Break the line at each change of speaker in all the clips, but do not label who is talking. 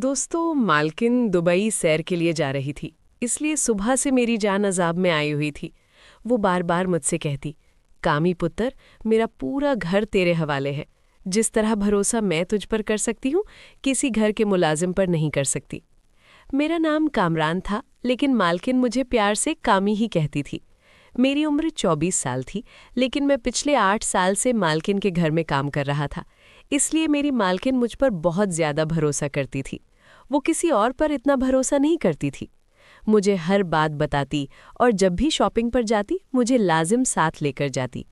دوستو مالکن دبئی سیر کے لیے جا رہی تھی، اس لیے صبح سے میری جان عذاب میں آئی ہوئی تھی۔ وہ بار بار مجھ سے کہتی، کامی پتر، میرا پورا گھر تیرے حوالے ہے۔ جس طرح بھروسہ میں تجھ پر کر سکتی ہوں، کسی گھر کے ملازم پر نہیں کر سکتی۔ میرا نام کامران تھا، لیکن مالکن مجھے پیار سے کامی ہی کہتی تھی۔ میری عمر 24 سال تھی، لیکن میں پچھلے 8 سال سے مالکن کے گھر میں کام کر رہا تھا، اس لیے میری مالکن مجھ پر بہت زیادہ بھروسہ کرتی تھی۔ وہ کسی اور پر اتنا بھروسہ نہیں کرتی تھی۔ مجھے ہر بات بتاتی اور جب بھی شاپنگ پر جاتی مجھے لازم ساتھ لے کر جاتی۔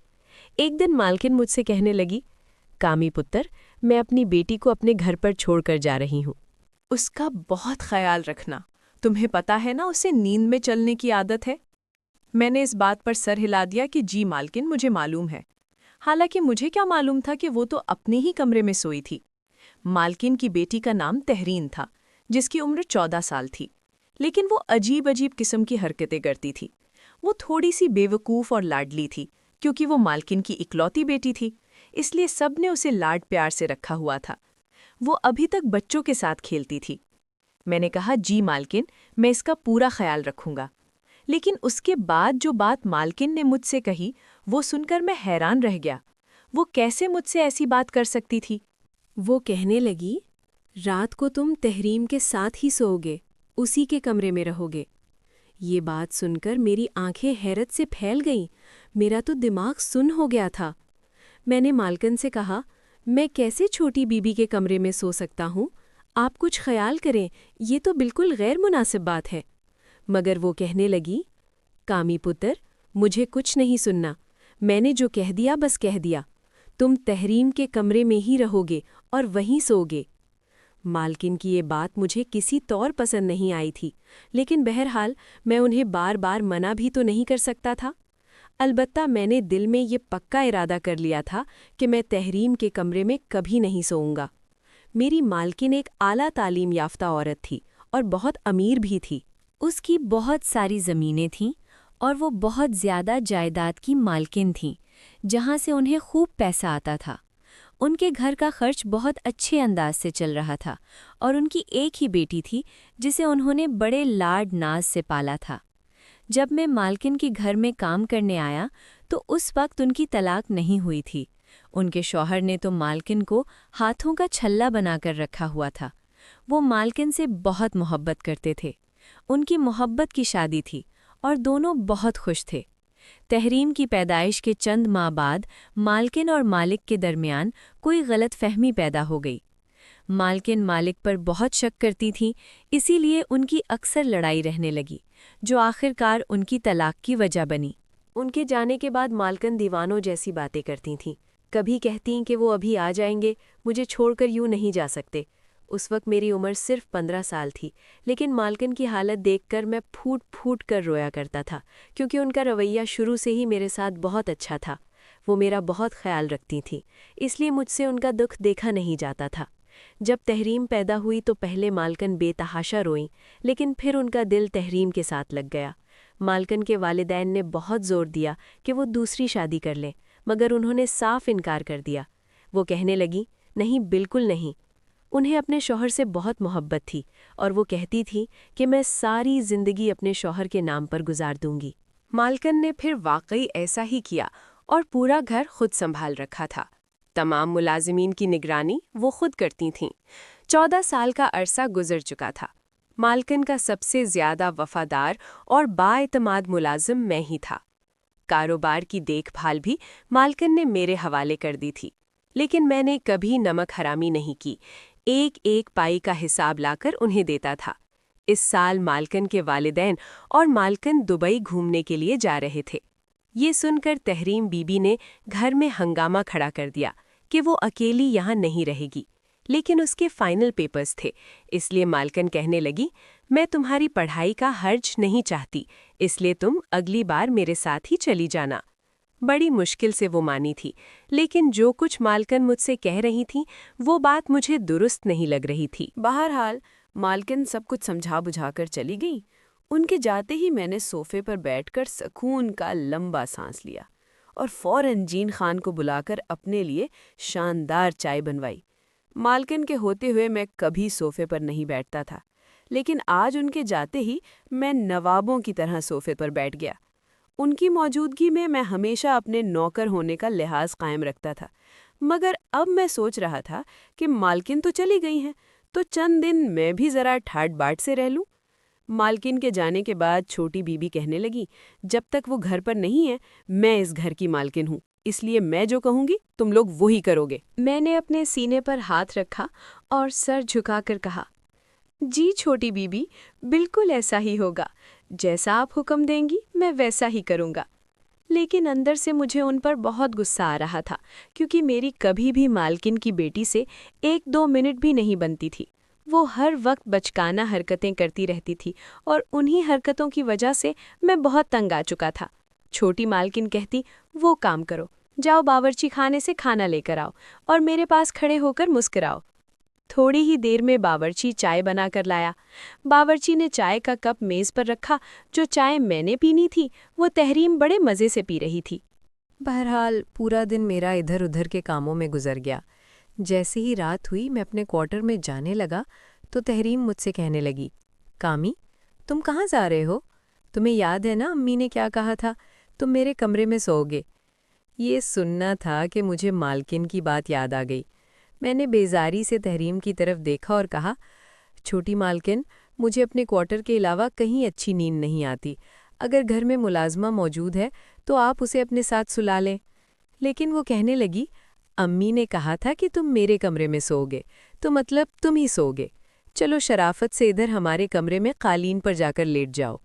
ایک دن مالکن مجھ سے کہنے لگی، کامی پتر، میں اپنی بیٹی کو اپنے گھر پر چھوڑ کر جا رہی ہوں۔
اس کا بہت خیال رکھنا، تمہیں پتا ہے نا اسے نیند میں چلنے کی عادت ہے۔ میں نے اس بات پر سر ہلا دیا کہ جی مالکن، مجھے معلوم ہے۔ حالانکہ مجھے کیا معلوم تھا کہ وہ تو اپنے ہی کمرے میں سوئی تھی۔ مالکن کی بیٹی کا نام تحرین تھا، جس کی عمر 14 سال تھی، لیکن وہ عجیب قسم کی حرکتیں کرتی تھی۔ وہ تھوڑی سی بے وقوف اور لاڈلی تھی، کیونکہ وہ مالکن کی اکلوتی بیٹی تھی، اس لیے سب نے اسے لاڈ پیار سے رکھا ہوا تھا۔ وہ ابھی تک بچوں کے ساتھ کھیلتی تھی۔ میں نے کہا، جی مالکن، میں اس کا پورا خیال رکھوں گا۔ لیکن اس کے بعد جو بات مالکن نے مجھ سے کہی، وہ سن کر میں حیران رہ گیا۔ وہ کیسے مجھ سے ایسی بات کر سکتی تھی؟
وہ کہنے لگی، رات کو تم تحریم کے ساتھ ہی سو گے، اسی کے کمرے میں رہو گے۔ یہ بات سن کر میری آنکھیں حیرت سے پھیل گئیں، میرا تو دماغ سن ہو گیا تھا۔ میں نے مالکن سے کہا، میں کیسے چھوٹی بی بی کے کمرے میں سو سکتا ہوں؟ آپ کچھ خیال کریں، یہ تو بالکل غیر مناسب بات ہے۔ مگر وہ کہنے لگی، کامی پتر، مجھے کچھ نہیں سننا، میں نے جو کہہ دیا بس کہہ دیا۔ تم تحریم کے کمرے میں ہی رہو گے اور وہیں سو گے۔ مالکن کی یہ بات مجھے کسی طور پسند نہیں آئی تھی، لیکن بہرحال میں انہیں بار بار منع بھی تو نہیں کر سکتا تھا۔ البتہ میں نے دل میں یہ پکا ارادہ کر لیا تھا کہ میں تحریم کے کمرے میں کبھی نہیں سوؤں گا۔ میری مالکن ایک اعلیٰ تعلیم یافتہ عورت تھی اور بہت امیر بھی تھی۔ اس کی بہت ساری زمینیں تھیں اور وہ بہت زیادہ جائیداد کی مالکن تھیں، جہاں سے انہیں خوب پیسہ آتا تھا۔ ان کے گھر کا خرچ بہت اچھے انداز سے چل رہا تھا اور ان کی ایک ہی بیٹی تھی جسے انہوں نے بڑے لاڈ ناز سے پالا تھا۔ جب میں مالکن کے گھر میں کام کرنے آیا تو اس وقت ان کی طلاق نہیں ہوئی تھی۔ ان کے شوہر نے تو مالکن کو ہاتھوں کا چھلا بنا کر رکھا ہوا تھا۔ وہ مالکن سے بہت محبت کرتے تھے۔ ان کی محبت کی شادی تھی اور دونوں بہت خوش تھے۔ تحریم کی پیدائش کے چند ماہ بعد مالکن اور مالک کے درمیان کوئی غلط فہمی پیدا ہو گئی۔ مالکن مالک پر بہت شک کرتی تھیں، اسی لیے ان کی اکثر لڑائی رہنے لگی، جو آخر کار ان کی طلاق کی وجہ بنی۔ ان کے جانے کے بعد مالکن دیوانوں جیسی باتیں کرتی تھیں۔ کبھی کہتیں کہ وہ ابھی آ جائیں گے، مجھے چھوڑ کر یوں نہیں جا سکتے۔ اس وقت میری عمر صرف 15 سال تھی، لیکن مالکن کی حالت دیکھ کر میں پھوٹ پھوٹ کر رویا کرتا تھا، کیونکہ ان کا رویہ شروع سے ہی میرے ساتھ بہت اچھا تھا۔ وہ میرا بہت خیال رکھتی تھیں، اس لیے مجھ سے ان کا دکھ دیکھا نہیں جاتا تھا۔ جب تحریم پیدا ہوئی تو پہلے مالکن بے تحاشا روئیں، لیکن پھر ان کا دل تحریم کے ساتھ لگ گیا۔ مالکن کے والدین نے بہت زور دیا کہ وہ دوسری شادی کر لیں، مگر انہوں نے صاف انکار کر دیا۔ وہ کہنے لگی، نہیں، بالکل نہیں۔ انہیں اپنے شوہر سے بہت محبت تھی اور وہ کہتی تھی کہ میں ساری زندگی اپنے شوہر کے نام پر گزار دوں گی۔
مالکن نے پھر واقعی ایسا ہی کیا اور پورا گھر خود سنبھال رکھا تھا۔ تمام ملازمین کی نگرانی وہ خود کرتی تھیں۔ 14 سال کا عرصہ گزر چکا تھا۔ مالکن کا سب سے زیادہ وفادار اور بااعتماد ملازم میں ہی تھا۔ کاروبار کی دیکھ بھال بھی مالکن نے میرے حوالے کر دی تھی، لیکن میں نے کبھی نمک حرامی نہیں کی، ایک ایک پائی کا حساب لا کر انہیں دیتا تھا۔ اس سال مالکن کے والدین اور مالکن دبئی گھومنے کے لیے جا رہے تھے۔ یہ سن کر تحریم بی بی نے گھر میں ہنگامہ کھڑا کر دیا کہ وہ اکیلی یہاں نہیں رہے گی، لیکن اس کے فائنل پیپرز تھے، اس لیے مالکن کہنے لگی، میں تمہاری پڑھائی کا حرج نہیں چاہتی، اس لیے تم اگلی بار میرے ساتھ ہی چلی جانا۔ بڑی مشکل سے وہ مانی تھی، لیکن جو کچھ مالکن مجھ سے کہہ رہی تھیں وہ بات مجھے درست نہیں لگ رہی تھی۔
بہرحال مالکن سب کچھ سمجھا بجھا کر چلی گئی۔ ان کے جاتے ہی میں نے صوفے پر بیٹھ کر سکون کا لمبا سانس لیا اور فوراً جین خان کو بلا کر اپنے لیے شاندار چائے بنوائی۔ مالکن کے ہوتے ہوئے میں کبھی صوفے پر نہیں بیٹھتا تھا، لیکن آج ان کے جاتے ہی میں نوابوں کی طرح صوفے پر بیٹھ گیا۔ ان کی موجودگی میں ہمیشہ اپنے نوکر ہونے کا لحاظ قائم رکھتا تھا، مگر اب میں سوچ رہا تھا کہ مالکن تو چلی گئی ہیں، تو چند دن میں بھی ذرا ٹھاٹ باٹ سے رہ لوں۔ مالکن کے جانے کے بعد چھوٹی بیوی کہنے لگی، جب تک وہ گھر پر نہیں ہے میں اس گھر کی مالکن ہوں، اس لیے میں جو کہوں گی تم لوگ وہی کرو گے۔
میں نے اپنے سینے پر ہاتھ رکھا اور سر جھکا کر کہا، جی چھوٹی بیبی، بالکل ایسا ہی ہوگا، جیسا آپ حکم دیں گی میں ویسا ہی کروں گا۔ لیکن اندر سے مجھے ان پر بہت غصہ آ رہا تھا، کیونکہ میری کبھی بھی مالکن کی بیٹی سے 1-2 منٹ بھی نہیں بنتی تھی۔ وہ ہر وقت بچکانہ حرکتیں کرتی رہتی تھی اور انہی حرکتوں کی وجہ سے میں بہت تنگ آ چکا تھا۔ چھوٹی مالکن کہتی، وہ کام کرو، جاؤ باورچی خانے سے کھانا لے کر آؤ اور میرے پاس کھڑے ہو کر مسکراؤ۔ تھوڑی ہی دیر میں باورچی چائے بنا کر لایا۔ باورچی نے چائے کا کپ میز پر رکھا۔ جو چائے میں نے پینی تھی وہ تحریم بڑے مزے سے پی رہی تھی۔
بہرحال پورا دن میرا ادھر ادھر کے کاموں میں گزر گیا۔ جیسے ہی رات ہوئی میں اپنے کوارٹر میں جانے لگا تو تحریم مجھ سے کہنے لگی، کامی تم کہاں جا رہے ہو؟ تمہیں یاد ہے نا امی نے کیا کہا تھا، تم میرے کمرے میں سو گے۔ یہ سننا تھا کہ مجھے مالکن کی بات یاد آ گئی۔ میں نے بیزاری سے تحریم کی طرف دیکھا اور کہا، چھوٹی مالکن، مجھے اپنے کوارٹر کے علاوہ کہیں اچھی نیند نہیں آتی۔ اگر گھر میں ملازمہ موجود ہے تو آپ اسے اپنے ساتھ سلا لیں۔ لیکن وہ کہنے لگی، امی نے کہا تھا کہ تم میرے کمرے میں سو گے، تو مطلب تم ہی سو گے۔ چلو شرافت سے ادھر ہمارے کمرے میں قالین پر جا کر لیٹ جاؤ۔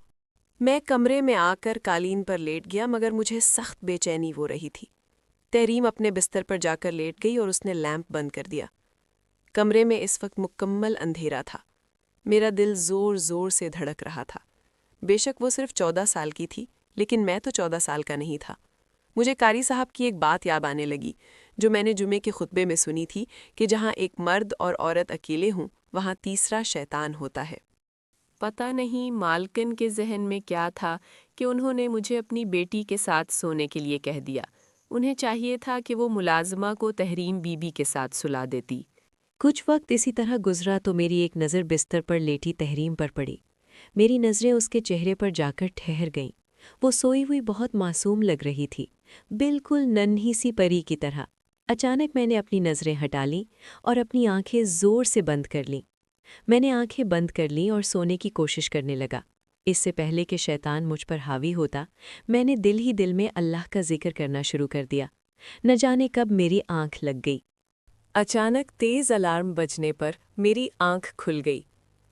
میں کمرے میں آ کر قالین پر لیٹ گیا، مگر مجھے سخت بے چینی ہو رہی تھی۔ تحریم اپنے بستر پر جا کر لیٹ گئی اور اس نے لیمپ بند کر دیا۔ کمرے میں اس وقت مکمل اندھیرا تھا۔ میرا دل زور زور سے دھڑک رہا تھا۔ بے شک وہ صرف 14 سال کی تھی، لیکن میں تو 14 سال کا نہیں تھا۔ مجھے قاری صاحب کی ایک بات یاد آنے لگی جو میں نے جمعے کے خطبے میں سنی تھی کہ جہاں ایک مرد اور عورت اکیلے ہوں وہاں تیسرا شیطان ہوتا ہے۔ پتہ نہیں مالکن کے ذہن میں کیا تھا کہ انہوں نے مجھے اپنی بیٹی کے ساتھ سونے کے لیے کہہ دیا۔ انہیں چاہیے تھا کہ وہ ملازمہ کو تحریم بی بی کے ساتھ سلا دیتی۔
کچھ وقت اسی طرح گزرا تو میری ایک نظر بستر پر لیٹی تحریم پر پڑی۔ میری نظریں اس کے چہرے پر جا کر ٹھہر گئیں۔ وہ سوئی ہوئی بہت معصوم لگ رہی تھی، بالکل ننھی سی پری کی طرح۔ اچانک میں نے اپنی نظریں ہٹا لیں اور اپنی آنکھیں زور سے بند کر لیں۔ میں نے آنکھیں بند کر لیں اور سونے کی کوشش کرنے لگا۔ اس سے پہلے کہ شیطان مجھ پر حاوی ہوتا، میں نے دل ہی دل میں اللہ کا ذکر کرنا شروع کر دیا۔ نہ جانے کب میری آنکھ لگ گئی۔
اچانک تیز الارم بجنے پر میری آنکھ کھل گئی۔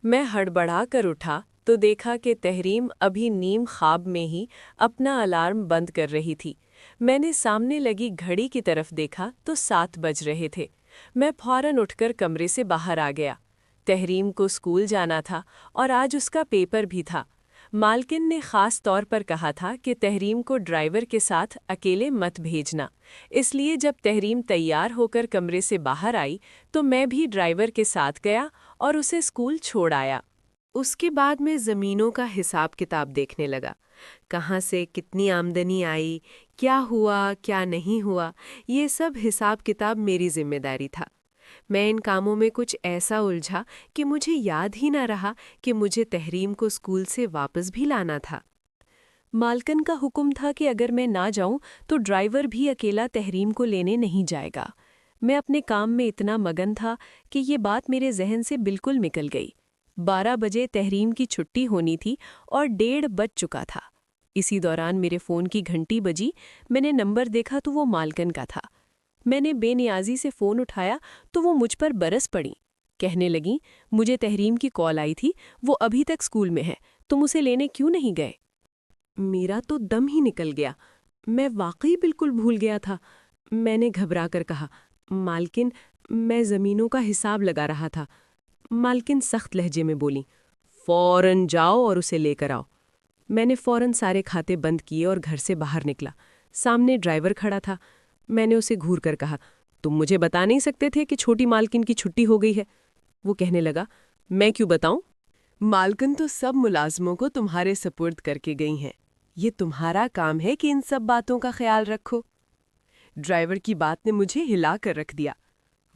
میں ہڑبڑا کر اٹھا تو دیکھا کہ تحریم ابھی نیم خواب میں ہی اپنا الارم بند کر رہی تھی۔ میں نے سامنے لگی گھڑی کی طرف دیکھا تو 7 بج رہے تھے۔ میں فوراً اٹھ کر کمرے سے باہر آ گیا۔ تحریم کو اسکول جانا تھا اور آج اس کا پیپر بھی تھا۔ مالکن نے خاص طور پر کہا تھا کہ تحریم کو ڈرائیور کے ساتھ اکیلے مت بھیجنا، اس لیے جب تحریم تیار ہو کر کمرے سے باہر آئی تو میں بھی ڈرائیور کے ساتھ گیا اور اسے اسکول چھوڑ آیا۔ اس کے بعد میں زمینوں کا حساب کتاب دیکھنے لگا، کہاں سے کتنی آمدنی آئی، کیا ہوا کیا نہیں ہوا، یہ سب حساب کتاب میری ذمہ داری تھا۔ میں ان کاموں میں کچھ ایسا الجھا کہ مجھے یاد ہی نہ رہا کہ مجھے تحریم کو اسکول سے واپس بھی لانا تھا۔ مالکن کا حکم تھا کہ اگر میں نہ جاؤں تو ڈرائیور بھی اکیلا تحریم کو لینے نہیں جائے گا۔ میں اپنے کام میں اتنا مگن تھا کہ یہ بات میرے ذہن سے بالکل نکل گئی۔ 12 بجے تحریم کی چھٹی ہونی تھی اور 1:30 بج چکا تھا۔ اسی دوران میرے فون کی گھنٹی بجی۔ میں نے نمبر دیکھا تو وہ مالکن کا تھا۔ میں نے بے نیازی سے فون اٹھایا تو وہ مجھ پر برس پڑیں۔ کہنے لگیں، مجھے تحریم کی کال آئی تھی، وہ ابھی تک اسکول میں ہے، تم اسے لینے کیوں نہیں گئے؟ میرا تو دم ہی نکل گیا۔ میں واقعی بالکل بھول گیا تھا۔ میں نے گھبرا کر کہا، مالکن، میں زمینوں کا حساب لگا رہا تھا۔ مالکن سخت لہجے میں بولی، فوراً جاؤ اور اسے لے کر آؤ۔ میں نے فوراً سارے کھاتے بند کیے اور گھر سے باہر نکلا۔ سامنے ڈرائیور کھڑا تھا۔ میں نے اسے گھور کر کہا، تم مجھے بتا نہیں سکتے تھے کہ چھوٹی مالکن کی چھٹی ہو گئی ہے؟ وہ کہنے لگا، میں کیوں بتاؤں؟ مالکن تو سب ملازموں کو تمہارے سپرد کر کے گئی ہیں۔ یہ تمہارا کام ہے کہ ان سب باتوں کا خیال رکھو۔ ڈرائیور کی بات نے مجھے ہلا کر رکھ دیا۔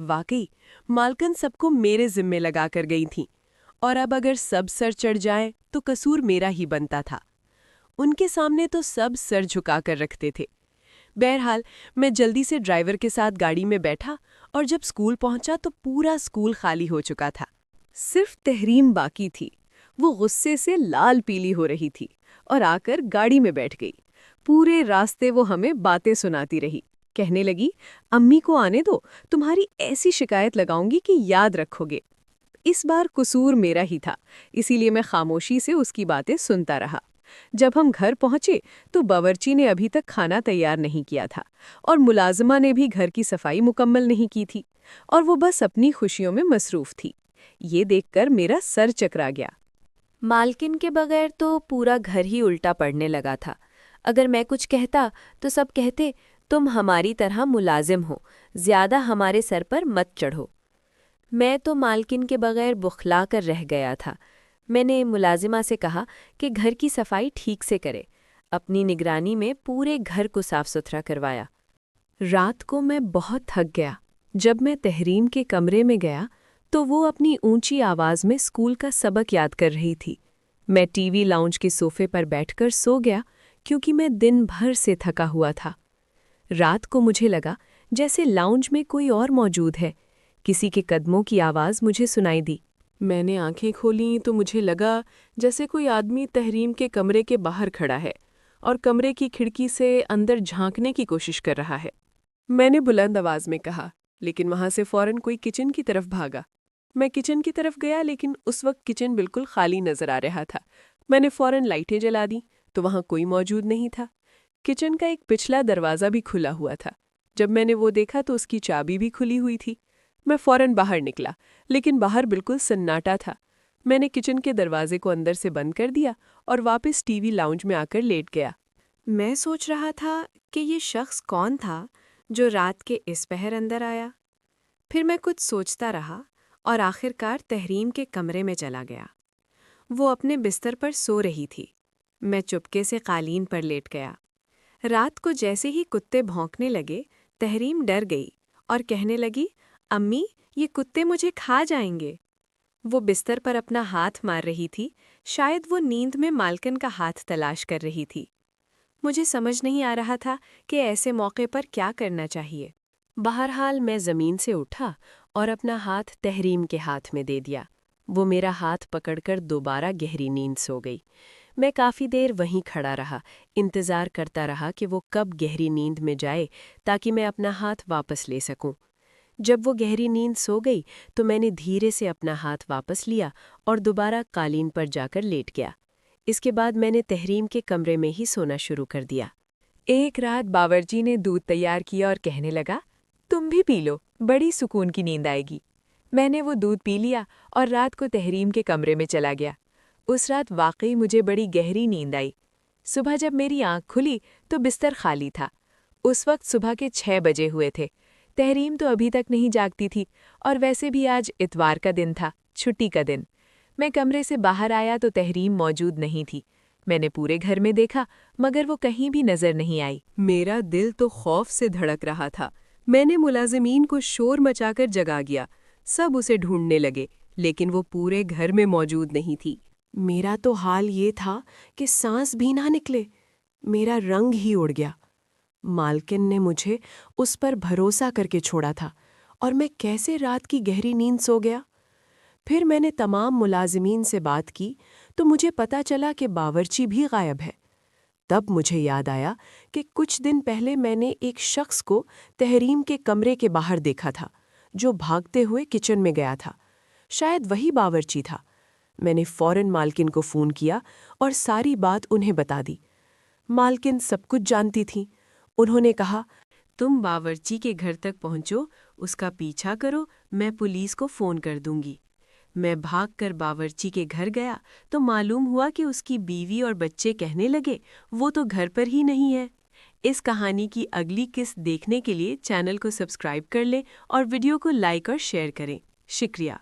واقعی مالکن سب کو میرے ذمے لگا کر گئی تھیں، اور اب اگر سب سر چڑھ جائیں تو قصور میرا ہی بنتا تھا۔ ان کے سامنے تو سب سر جھکا کر رکھتے تھے۔ بہرحال میں جلدی سے ڈرائیور کے ساتھ گاڑی میں بیٹھا، اور جب اسکول پہنچا تو پورا اسکول خالی ہو چکا تھا۔ صرف تحریم باقی تھی۔ وہ غصے سے لال پیلی ہو رہی تھی اور آ کر گاڑی میں بیٹھ گئی۔ پورے راستے وہ ہمیں باتیں سناتی رہی، کہنے لگی، امی کو آنے دو، تمہاری ایسی شکایت لگاؤں گی کہ یاد رکھو گے۔ اس بار قصور میرا ہی تھا، اسی لیے میں خاموشی سے اس کی باتیں سنتا رہا۔ جب ہم گھر پہنچے تو باورچی نے ابھی تک کھانا تیار نہیں کیا تھا، اور ملازمہ نے بھی گھر کی صفائی مکمل نہیں کی تھی، اور وہ بس اپنی خوشیوں میں مصروف تھی۔ یہ دیکھ کر میرا سر چکرا گیا۔
مالکن کے بغیر تو پورا گھر ہی الٹا پڑنے لگا تھا۔ اگر میں کچھ کہتا تو سب کہتے، تم ہماری طرح ملازم ہو، زیادہ ہمارے سر پر مت چڑھو۔ میں تو مالکن کے بغیر بخلا کر رہ گیا تھا۔ میں نے ملازمہ سے کہا کہ گھر کی صفائی ٹھیک سے کرے۔ اپنی نگرانی میں پورے گھر کو صاف ستھرا کروایا۔
رات کو میں بہت تھک گیا۔ جب میں تحریم کے کمرے میں گیا تو وہ اپنی اونچی آواز میں اسکول کا سبق یاد کر رہی تھی۔ میں ٹی وی لاؤنج کے صوفے پر بیٹھ کر سو گیا کیونکہ میں دن بھر سے تھکا ہوا تھا۔ رات کو مجھے لگا جیسے لاؤنج میں کوئی اور موجود ہے۔ کسی کے قدموں کی آواز مجھے سنائی دی۔ میں نے آنکھیں کھولیں تو مجھے لگا جیسے کوئی آدمی تحریم کے کمرے کے باہر کھڑا ہے اور کمرے کی کھڑکی سے اندر جھانکنے کی کوشش کر رہا ہے۔ میں نے بلند آواز میں کہا، لیکن وہاں سے فوراً کوئی کچن کی طرف بھاگا۔ میں کچن کی طرف گیا، لیکن اس وقت کچن بالکل خالی نظر آ رہا تھا۔ میں نے فوراً لائٹیں جلا دیں تو وہاں کوئی موجود نہیں تھا۔ کچن کا ایک پچھلا دروازہ بھی کھلا ہوا تھا۔ جب میں نے وہ دیکھا تو اس کی چابی بھی کھلی ہوئی تھی۔ میں فوراً باہر نکلا، لیکن باہر بالکل سناٹا تھا۔ میں نے کچن کے دروازے کو اندر سے بند کر دیا اور واپس ٹی وی لاؤنج میں آ کر لیٹ گیا۔
میں سوچ رہا تھا کہ یہ شخص کون تھا جو رات کے اس پہر اندر آیا۔ پھر میں کچھ سوچتا رہا اور آخر کار تحریم کے کمرے میں چلا گیا۔ وہ اپنے بستر پر سو رہی تھی۔ میں چپکے سے قالین پر لیٹ گیا۔ رات کو جیسے ہی کتے بھونکنے لگے، تحریم ڈر گئی اور کہنے لگی، امی، یہ کتے مجھے کھا جائیں گے۔ وہ بستر پر اپنا ہاتھ مار رہی تھی، شاید وہ نیند میں مالکن کا ہاتھ تلاش کر رہی تھی۔ مجھے سمجھ نہیں آ رہا تھا کہ ایسے موقع پر کیا کرنا چاہیے۔
بہرحال میں زمین سے اٹھا اور اپنا ہاتھ تحریم کے ہاتھ میں دے دیا۔ وہ میرا ہاتھ پکڑ کر دوبارہ گہری نیند سو گئی۔ میں کافی دیر وہیں کھڑا رہا، انتظار کرتا رہا کہ وہ کب گہری نیند میں جائے تاکہ میں اپنا ہاتھ واپس لے سکوں۔ جب وہ گہری نیند سو گئی تو میں نے دھیرے سے اپنا ہاتھ واپس لیا اور دوبارہ قالین پر جا کر لیٹ گیا۔ اس کے بعد میں نے تحریم کے کمرے میں ہی سونا شروع کر دیا۔ ایک رات باورچی نے دودھ تیار کیا اور کہنے لگا، تم بھی پی لو، بڑی سکون کی نیند آئے گی۔ میں نے وہ دودھ پی لیا اور رات کو تحریم کے کمرے میں چلا گیا۔ اس رات واقعی مجھے بڑی گہری نیند آئی۔ صبح جب میری آنکھ کھلی تو بستر خالی تھا۔ اس وقت صبح کے 6 بجے ہوئے تھے۔ تحریم تو ابھی تک نہیں جاگتی تھی، اور ویسے بھی آج اتوار کا دن تھا، چھٹی کا دن۔ میں کمرے سے باہر آیا تو تحریم موجود نہیں تھی۔ میں نے پورے گھر میں دیکھا، مگر وہ کہیں بھی نظر نہیں آئی۔ میرا دل تو خوف سے دھڑک رہا تھا۔ میں نے ملازمین کو شور مچا کر جگا گیا۔ سب اسے ڈھونڈنے لگے، لیکن وہ پورے گھر میں موجود نہیں تھی۔ میرا تو حال یہ تھا کہ سانس بھی نہ نکلے۔ میرا رنگ ہی اڑ گیا۔ مالکن نے مجھے اس پر بھروسہ کر کے چھوڑا تھا، اور میں کیسے رات کی گہری نیند سو گیا؟ پھر میں نے تمام ملازمین سے بات کی تو مجھے پتہ چلا کہ باورچی بھی غائب ہے۔ تب مجھے یاد آیا کہ کچھ دن پہلے میں نے ایک شخص کو تحریم کے کمرے کے باہر دیکھا تھا، جو بھاگتے ہوئے کچن میں گیا تھا۔ شاید وہی باورچی تھا۔ میں نے فوراً مالکن کو فون کیا اور ساری بات انہیں بتا دی۔ مالکن سب کچھ جانتی تھیں۔ انہوں نے کہا، تم باورچی کے گھر تک پہنچو، اس کا پیچھا کرو، میں پولیس کو فون کر دوں گی۔ میں بھاگ کر باورچی کے گھر گیا تو معلوم ہوا کہ اس کی بیوی اور بچے کہنے لگے وہ تو گھر پر ہی نہیں ہے۔ اس کہانی کی اگلی قسط دیکھنے کے لیے چینل کو سبسکرائب کر لیں اور ویڈیو کو لائک اور شیئر کریں۔ شکریہ۔